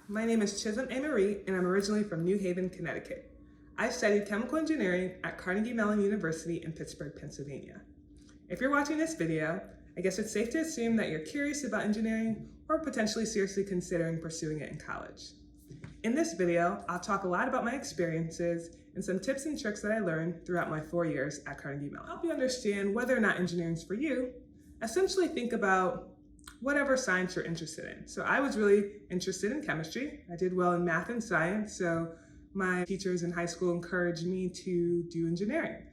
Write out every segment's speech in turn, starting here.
my name is Chisom and I'm originally from New Haven, Connecticut. I studied chemical engineering at Carnegie Mellon University in Pittsburgh, Pennsylvania. If you're watching this video, I guess it's safe to assume that you're curious about engineering or potentially seriously considering pursuing it in college. In this video, I'll talk a lot about my experiences and some tips and tricks that I learned throughout my 4 years at Carnegie Mellon. To help you understand whether or not engineering is for you, essentially think about whatever science you're interested in. So I was really interested in chemistry. I did well in math and science, so my teachers in high school encouraged me to do engineering.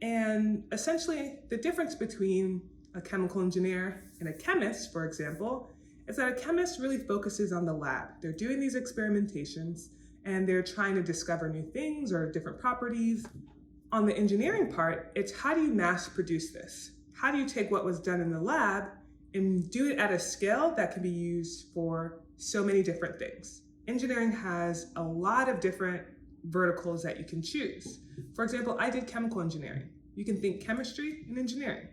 And essentially, the difference between a chemical engineer and a chemist, for example, is that a chemist really focuses on the lab. They're doing these experimentations and they're trying to discover new things or different properties. On the engineering part, it's how do you mass produce this? How do you take what was done in the lab and do it at a scale that can be used for so many different things? Engineering has a lot of different verticals that you can choose. For example, I did chemical engineering. You can think chemistry and engineering.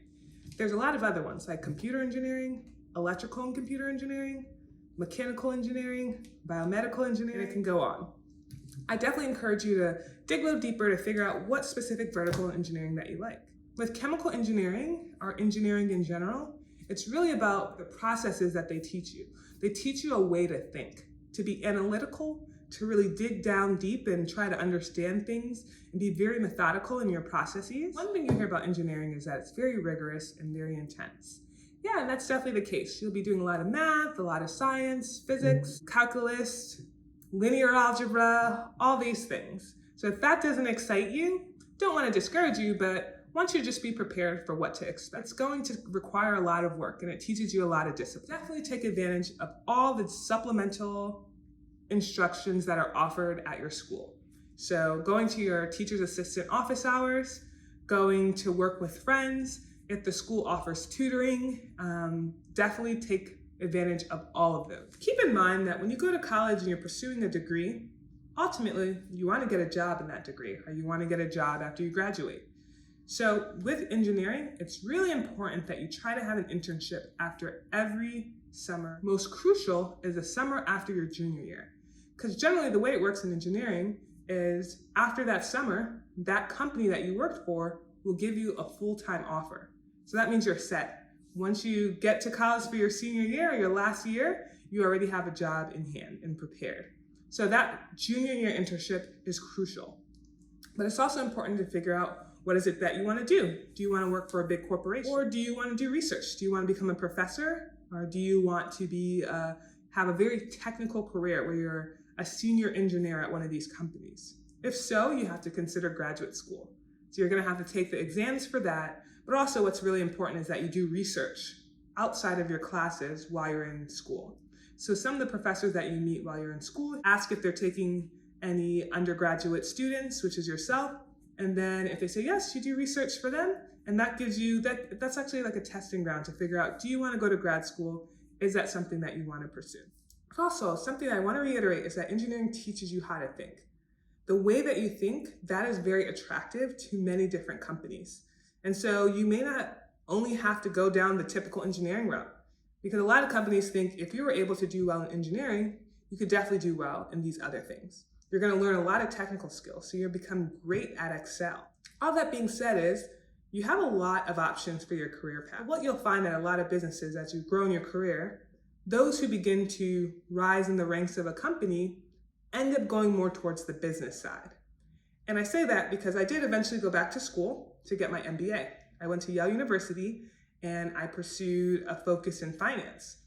There's a lot of other ones like computer engineering, electrical and computer engineering, mechanical engineering, biomedical engineering, it can go on. I definitely encourage you to dig a little deeper to figure out what specific vertical engineering that you like. With chemical engineering, or engineering in general, it's really about the processes that they teach you. They teach you a way to think, to be analytical, to really dig down deep and try to understand things and be very methodical in your processes. One thing you hear about engineering is that it's very rigorous and very intense. Yeah, and that's definitely the case. You'll be doing a lot of math, a lot of science, physics, calculus, linear algebra, all these things. So if that doesn't excite you, don't want to discourage you, but want you to just be prepared for what to expect. It's going to require a lot of work and it teaches you a lot of discipline. Definitely take advantage of all the supplemental instructions that are offered at your school. So going to your teacher's assistant office hours, going to work with friends, if the school offers tutoring, definitely take advantage of all of those. Keep in mind that when you go to college and you're pursuing a degree, ultimately you want to get a job in that degree or you want to get a job after you graduate. So with engineering, it's really important that you try to have an internship after every summer. Most crucial is the summer after your junior year. Because generally the way it works in engineering is after that summer, that company that you worked for will give you a full-time offer. So that means you're set. Once you get to college for your senior year or your last year, you already have a job in hand and prepared. So that junior year internship is crucial. But it's also important to figure out what is it that you want to do? Do you want to work for a big corporation? Or do you want to do research? Do you want to become a professor? Or do you want to have a very technical career where you're a senior engineer at one of these companies? If so, you have to consider graduate school. So you're going to have to take the exams for that. But also what's really important is that you do research outside of your classes while you're in school. So some of the professors that you meet while you're in school, ask if they're taking any undergraduate students, which is yourself. And then if they say yes, you do research for them. And that gives you, that's actually like a testing ground to figure out, do you want to go to grad school? Is that something that you want to pursue? Also, something I want to reiterate is that engineering teaches you how to think. The way that you think, that is very attractive to many different companies. And so you may not only have to go down the typical engineering route, because a lot of companies think if you were able to do well in engineering, you could definitely do well in these other things. You're going to learn a lot of technical skills, so you'll become great at Excel. All that being said is, you have a lot of options for your career path. What you'll find at a lot of businesses as you grow in your career, those who begin to rise in the ranks of a company end up going more towards the business side. And I say that because I did eventually go back to school to get my MBA. I went to Yale University and I pursued a focus in finance.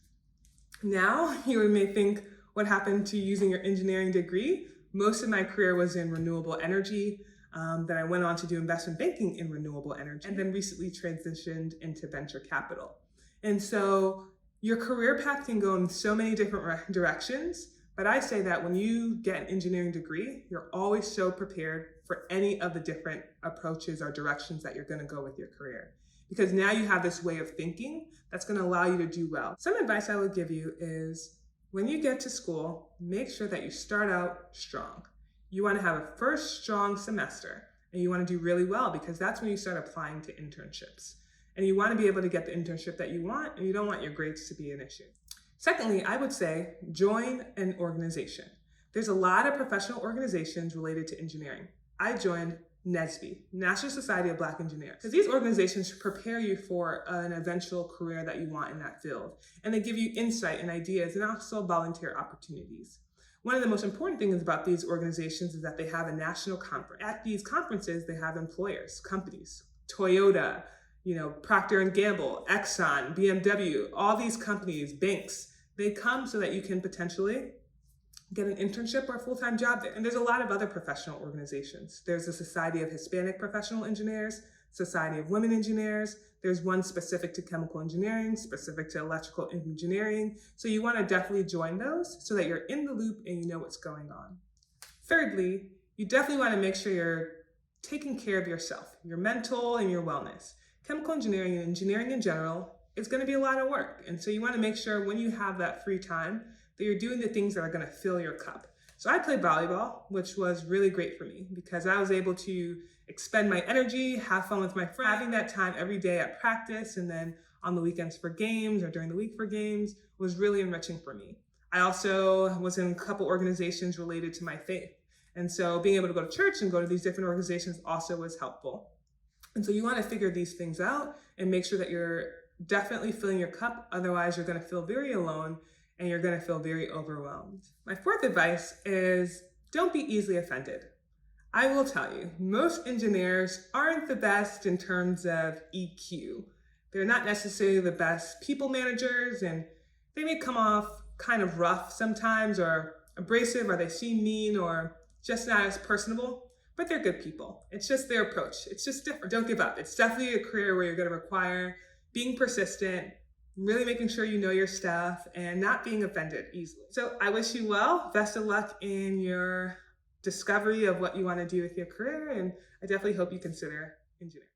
Now, you may think, what happened to using your engineering degree? Most of my career was in renewable energy. Then I went on to do investment banking in renewable energy and then recently transitioned into venture capital. And so your career path can go in so many different directions, but I say that when you get an engineering degree, you're always so prepared for any of the different approaches or directions that you're going to go with your career. Because now you have this way of thinking that's going to allow you to do well. Some advice I would give you is when you get to school, make sure that you start out strong. You want to have a first strong semester and you want to do really well because that's when you start applying to internships. And you want to be able to get the internship that you want and you don't want your grades to be an issue. Secondly, I would say join an organization. There's a lot of professional organizations related to engineering. I joined NSBE, National Society of Black Engineers, because these organizations prepare you for an eventual career that you want in that field, and they give you insight and ideas and also volunteer opportunities. One of the most important things about these organizations is that they have a national conference. At these conferences, they have employers, companies, Toyota, Procter & Gamble, Exxon, BMW, all these companies, banks, they come so that you can potentially get an internship or a full-time job there. And there's a lot of other professional organizations. There's the Society of Hispanic Professional Engineers, Society of Women Engineers. There's one specific to chemical engineering, specific to electrical engineering. So you want to definitely join those so that you're in the loop and you know what's going on. Thirdly, you definitely want to make sure you're taking care of yourself, your mental and your wellness. Chemical engineering and engineering in general is going to be a lot of work. And so you want to make sure when you have that free time that you're doing the things that are going to fill your cup. So I played volleyball, which was really great for me because I was able to expend my energy, have fun with my friends. Having that time every day at practice and then on the weekends for games or during the week for games was really enriching for me. I also was in a couple organizations related to my faith. And so being able to go to church and go to these different organizations also was helpful. And so you want to figure these things out and make sure that you're definitely filling your cup. Otherwise, you're going to feel very alone and you're going to feel very overwhelmed. My fourth advice is don't be easily offended. I will tell you, most engineers aren't the best in terms of EQ. They're not necessarily the best people managers, and they may come off kind of rough sometimes or abrasive, or they seem mean or just not as personable, but they're good people. It's just their approach. It's just different. Don't give up. It's definitely a career where you're going to require being persistent, really making sure you know your stuff, and not being offended easily. So I wish you well. Best of luck in your discovery of what you want to do with your career, and I definitely hope you consider engineering.